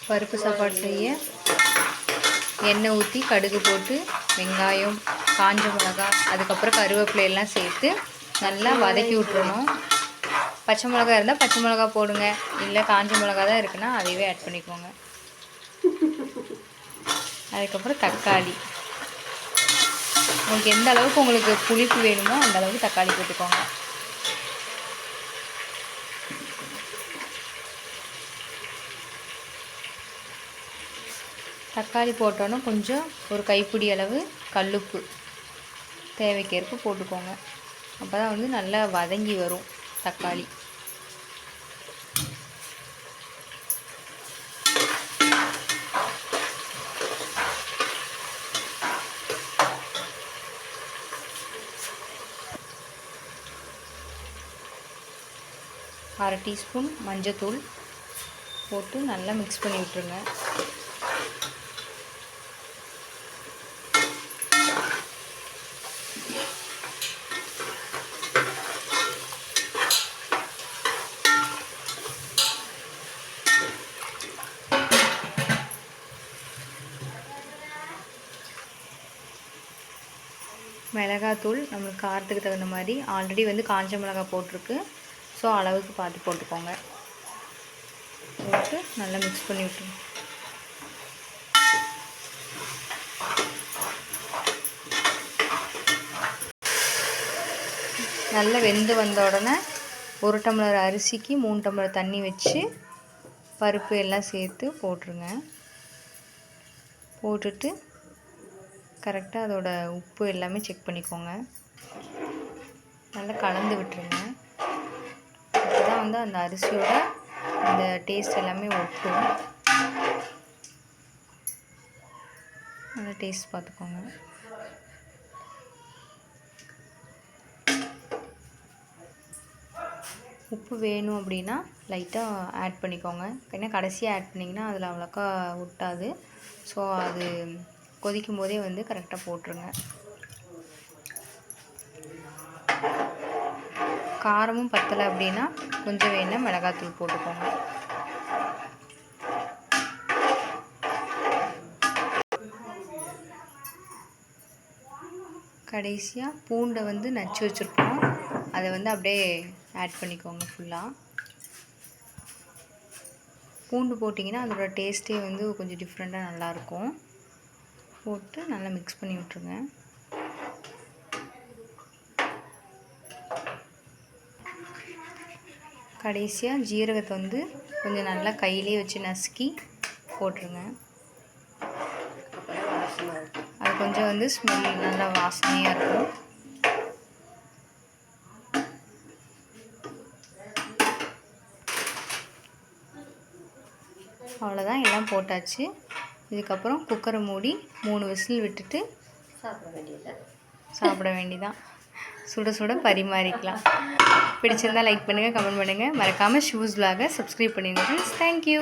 பருப்பு சாப்பாடு செய்ய எண்ணெய் ஊற்றி கடுகு போட்டு வெங்காயம், காஞ்ச மிளகாய், அதுக்கப்புறம் கருவேப்பிலை எல்லாம் சேர்த்து நல்லா வதக்கி விட்டுறணும். பச்சை மிளகா இருந்தால் பச்சை மிளகா போடுங்க, இல்லை காஞ்ச மிளகா தான் இருக்குன்னா அதையவே ஆட் பண்ணிக்கோங்க. அதுக்கப்புறம் தக்காளி, உங்களுக்கு எந்த அளவுக்கு உங்களுக்கு புளிப்பு வேணுமோ அந்த அளவுக்கு தக்காளி போட்டுக்கோங்க. தக்காளி போட்டோன்னா கொஞ்சம் ஒரு கைப்பிடி அளவு கல்லுப்பு தேவைக்கேற்ப போட்டுக்கோங்க. அப்போ தான் வந்து நல்லா வதங்கி வரும் தக்காளி. அரை டீஸ்பூன் மஞ்சத்தூள் போட்டு நல்லா மிக்ஸ் பண்ணி விட்டுருங்க. மிளகாத்தூள் நம்மளுக்கு காரத்துக்கு தகுந்த மாதிரி, ஆல்ரெடி வந்து காஞ்ச மிளகாய் போட்டிருக்கு, ஸோ அளவுக்கு பார்த்து போட்டுக்கோங்க. போட்டு நல்லா மிக்ஸ் பண்ணி விட்டுருங்க. நல்லா வெந்து வந்த உடனே 1 டம்ளர் அரிசிக்கு 3 டம்ளர் தண்ணி வச்சு பருப்பு எல்லாம் சேர்த்து போட்டுருங்க. போட்டுட்டு கரெக்டாக அதோட உப்பு எல்லாமே செக் பண்ணிக்கோங்க. நல்லா கலந்து விட்டுருங்க. அப்போ தான் வந்து அந்த அரிசியோட அந்த டேஸ்ட் எல்லாமே ஒட்டும். நல்லா டேஸ்ட் பார்த்துக்கோங்க. உப்பு வேணும் அப்படின்னா லைட்டாக ஆட் பண்ணிக்கோங்க. ஏன்னா கடைசியாக ஆட் பண்ணிங்கன்னா அதில் அவ்வளோக்கா ஒட்டாது. ஸோ அது கொதிக்கும் போதே வந்து கரெக்டாக போட்டுருங்க. காரமும் பத்தலை அப்படின்னா கொஞ்சம் வேணால் மிளகாத்தூள் போட்டுக்கோங்க. கடைசியாக பூண்டை வந்து நச்சு வச்சுருப்போம், அதை வந்து அப்படியே ஆட் பண்ணிக்கோங்க. ஃபுல்லாக பூண்டு போட்டிங்கன்னா அதோட டேஸ்ட்டே வந்து கொஞ்சம் டிஃப்ரெண்ட்டாக நல்லாயிருக்கும். போட்டு நல்லா மிக்ஸ் பண்ணி விட்ருங்க. கடைசியாக ஜீரகத்தை வந்து கொஞ்சம் நல்லா கையிலே வச்சு நசுக்கி போட்டுருங்க. அது கொஞ்சம் வந்து ஸ்மெல் நல்லா வாசனையாக இருக்கும். அவ்வளோதான், எல்லாம் போட்டாச்சு. இதுக்கப்புறம் குக்கரை மூடி 3 விசில் விட்டுட்டு சாப்பிட வேண்டியதான். சுட சுட பரிமாறிக்கலாம். பிடிச்சிருந்தால் லைக் பண்ணுங்கள், கமெண்ட் பண்ணுங்கள். மறக்காமல் ஷூஸ் vlog சப்ஸ்கிரைப் பண்ணிடுங்க. தேங்க்யூ.